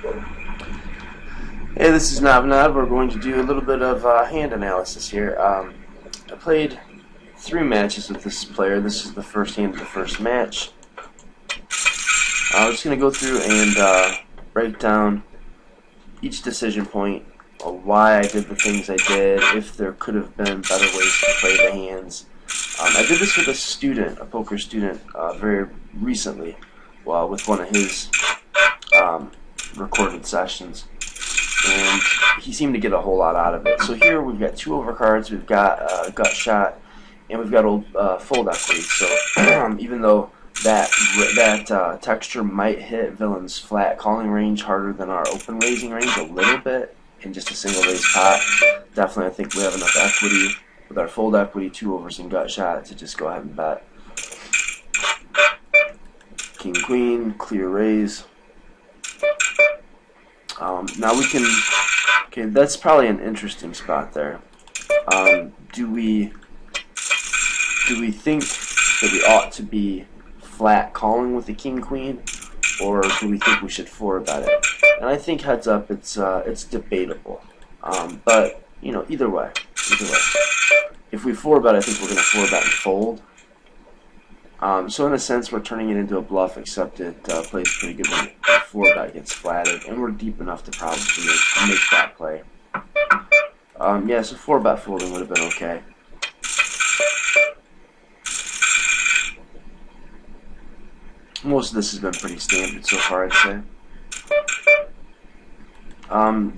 Hey, this is Navnad. We're going to do a little bit of hand analysis here. I played 3 matches with this player. This is the first hand of the first match. I'm just going to go through and break down each decision point, why I did the things I did, if there could have been better ways to play the hands. I did this with a student, a poker student, very recently, with one of his recorded sessions. And he seemed to get a whole lot out of it. So here we've got 2 overcards, we've got gut shot, and we've got old fold equity. So even though that texture might hit villain's flat calling range harder than our open raising range a little bit in just a single raise pot, definitely I think we have enough equity with our fold equity, 2 overs and gut shot to just go ahead and bet. King queen, clear raise. Now we can, okay, that's probably an interesting spot there. Do we think that we ought to be flat calling with the king queen, or do we think we should 4-bet it? And I think heads up, it's debatable. But you know, either way. If we 4-bet, I think we're going to 4-bet and fold. So in a sense, we're turning it into a bluff, except it plays pretty good when the 4-bet gets flatted, and we're deep enough to probably make that play. Yeah, so 4-bet folding would have been okay. Most of this has been pretty standard so far, I'd say.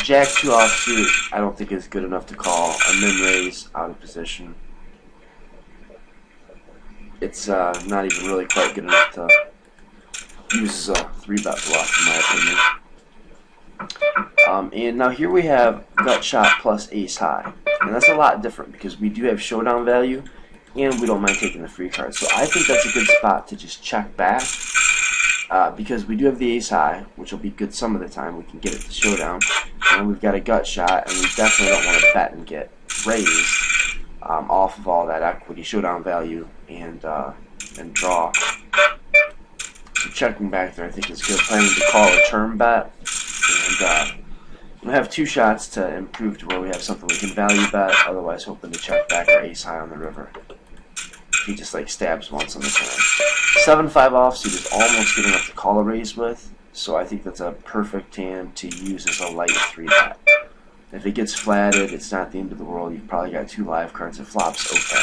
Jack 2 offsuit, I don't think is good enough to call. A min raise out of position. It's not even really quite good enough to use as a 3-bet bluff, in my opinion. And now here we have gut shot plus ace high, and that's a lot different because we do have showdown value, and we don't mind taking the free card. So I think that's a good spot to just check back, because we do have the ace high, which will be good some of the time. We can get it to showdown, and we've got a gut shot, and we definitely don't want to bet and get raised off of all that equity, showdown value, and draw. So checking back there, I think is good. Planning to call a turn bet, and we'll have 2 shots to improve to where we have something we can value bet. Otherwise, hoping to check back our ace high on the river. He just like stabs once on the turn. 7-5 offsuit is almost good enough to call a raise with, so I think that's a perfect hand to use as a light 3-bet. If it gets flatted, it's not the end of the world. You've probably got 2 live cards. It flops okay.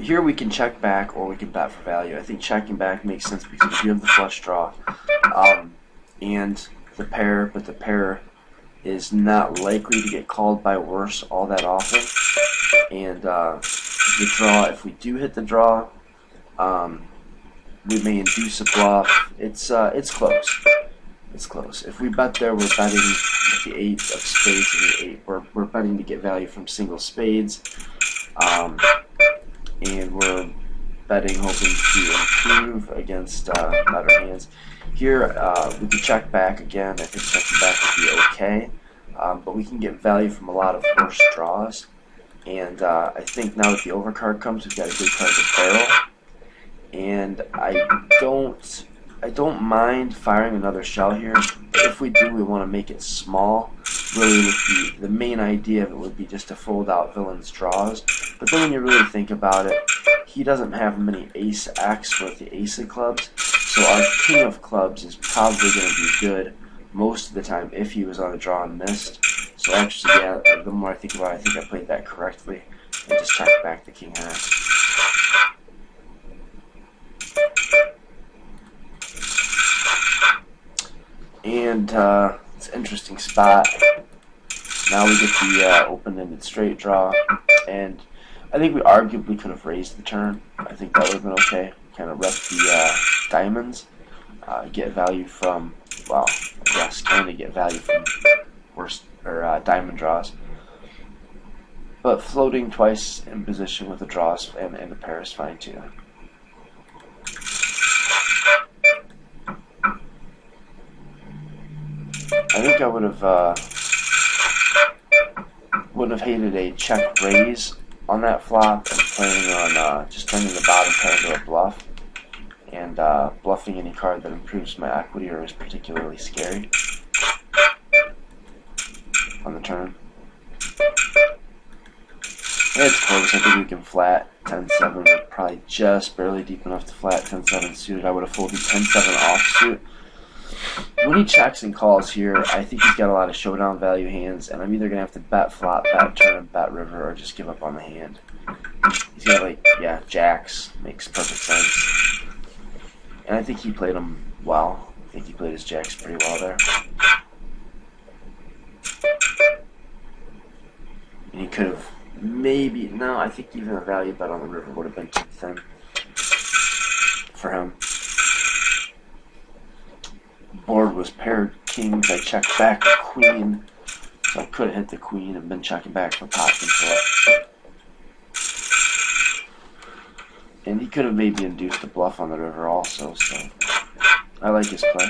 Here we can check back or we can bet for value. I think checking back makes sense because we do have the flush draw and the pair, but the pair is not likely to get called by worse all that often. And the draw, if we do hit the draw, we may induce a bluff. It's close. It's close. If we bet there, we're betting with the 8 of spades and the 8. We're betting to get value from single spades, and we're betting hoping to improve against better hands. Here, we can check back again. I think checking back would be okay, but we can get value from a lot of worse draws. And I think now that the overcard comes, we've got a good card to barrel. And I don't mind firing another shell here. If we do, we want to make it small. Really, the main idea of it would be just to fold out villain's draws. But then when you really think about it, he doesn't have many ace X with the ace of clubs. So our king of clubs is probably going to be good most of the time if he was on a draw and missed. So actually, yeah, the more I think about it, I think I played that correctly. And just check back the king high. And it's an interesting spot. Now we get the open-ended straight draw, and I think we arguably could have raised the turn. I think that would have been okay. Kind of rep the diamonds, get value from, well, I guess kind of get value from worse or diamond draws. But floating twice in position with the draws and the pair is fine too. I think I wouldn't have hated a check raise on that flop and planning on just turning the bottom pair into a bluff and bluffing any card that improves my equity or is particularly scary on the turn. It's close. I think we can flat 10-7. We're probably just barely deep enough to flat 10-7 suited. I would have folded 10-7 offsuit. When he checks and calls here, I think he's got a lot of showdown value hands, and I'm either going to have to bet flop, bet turn, bet river, or just give up on the hand. He's got, like, yeah, jacks. Makes perfect sense. And I think he played them well. I think he played his jacks pretty well there. And he could have maybe, no, I think even a value bet on the river would have been too thin for him. Board was paired kings. I checked back a queen, so I could have hit the queen and been checking back for pot control. And he could have maybe induced a bluff on the river also, so I like his play.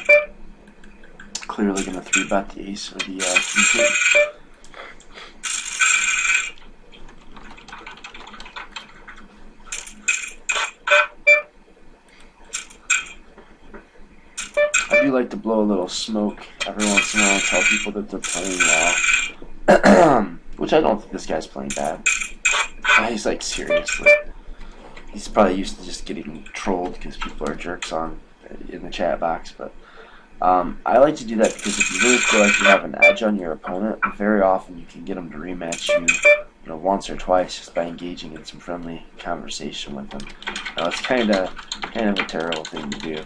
Clearly going to 3-bet the ace or the king. I do like to blow a little smoke every once in a while and tell people that they're playing well. Which I don't think this guy's playing bad. He's like, seriously. He's probably used to just getting trolled because people are jerks on in the chat box. But I like to do that because if you really feel like you have an edge on your opponent, very often you can get them to rematch you, once or twice just by engaging in some friendly conversation with them. Now, it's kind of a terrible thing to do.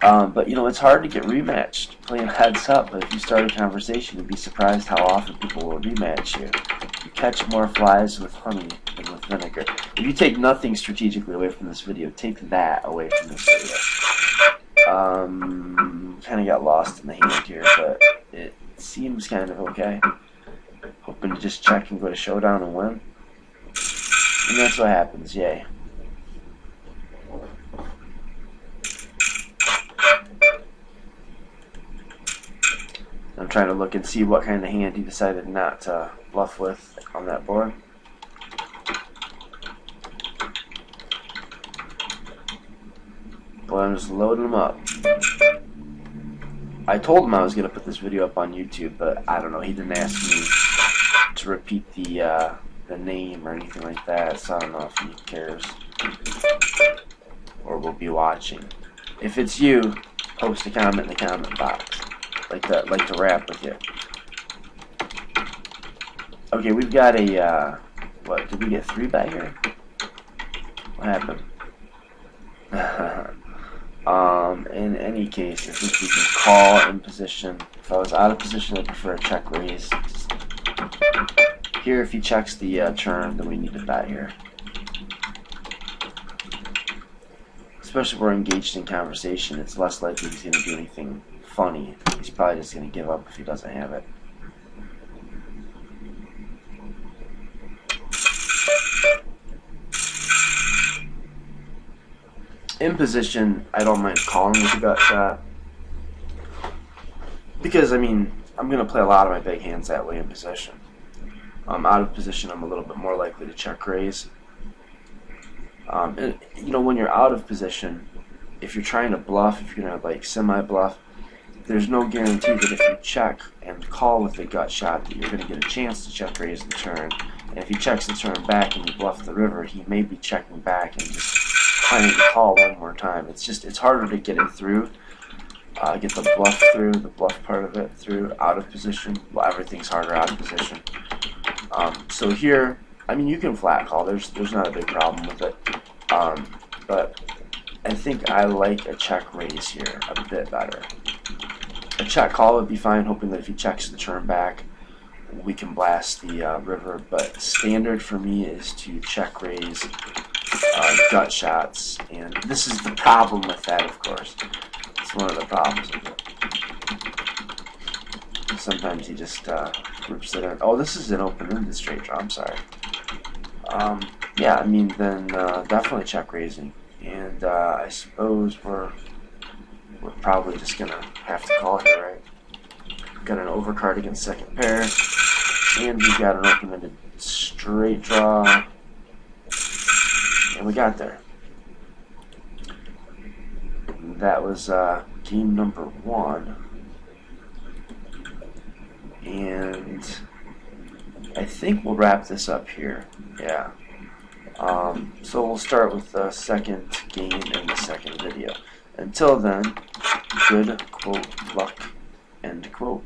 But it's hard to get rematched playing heads up. But if you start a conversation, you'd be surprised how often people will rematch you. You catch more flies with honey than with vinegar. If you take nothing strategically away from this video, take that away from this video. Kind of got lost in the hand here, but it seems kind of okay. Hoping to just check and go to showdown and win. And that's what happens, yay. I'm trying to look and see what kind of hand he decided not to bluff with on that board. Well, I'm just loading them up. I told him I was going to put this video up on YouTube, but I don't know, he didn't ask me to repeat the name or anything like that, so I don't know if he cares or will be watching. If it's you, post a comment in the comment box. Like to rap with you. Okay, we've got a what? Did we get 3-bet here? What happened? In any case, I think we can call in position. If I was out of position, I'd prefer a check raise. Here, if he checks the turn, then we need to bet here. Especially if we're engaged in conversation, it's less likely he's going to do anything funny. He's probably just going to give up if he doesn't have it. In position, I don't mind calling with a gut shot. Because, I mean, I'm going to play a lot of my big hands that way in position. Out of position, I'm a little bit more likely to check raise. And, when you're out of position, if you're trying to bluff, if you're going to, like, semi-bluff, there's no guarantee that if you check and call with a gut shot that you're going to get a chance to check raise the turn. And if he checks the turn back and you bluff the river, he may be checking back and just trying to call one more time. It's harder to get it through, get the bluff through, the bluff part of it through, out of position. Well, everything's harder out of position. So here, I mean, you can flat call. There's not a big problem with it. But I think I like a check raise here a bit better. A check call would be fine, hoping that if he checks the turn back, we can blast the river. But standard for me is to check raise gut shots, and this is the problem with that, of course. It's one of the problems with it. Sometimes he just groups it in. Oh, this is an open-ended straight draw, I'm sorry. Yeah, I mean, then definitely check raising. And I suppose we're probably just going to have to call here, right? We've got an overcard against second pair, and we've got an open-ended straight draw, and we got there. that was game number 1. And I think we'll wrap this up here. Yeah. So we'll start with the second game in the second video. Until then, good quote luck, end quote.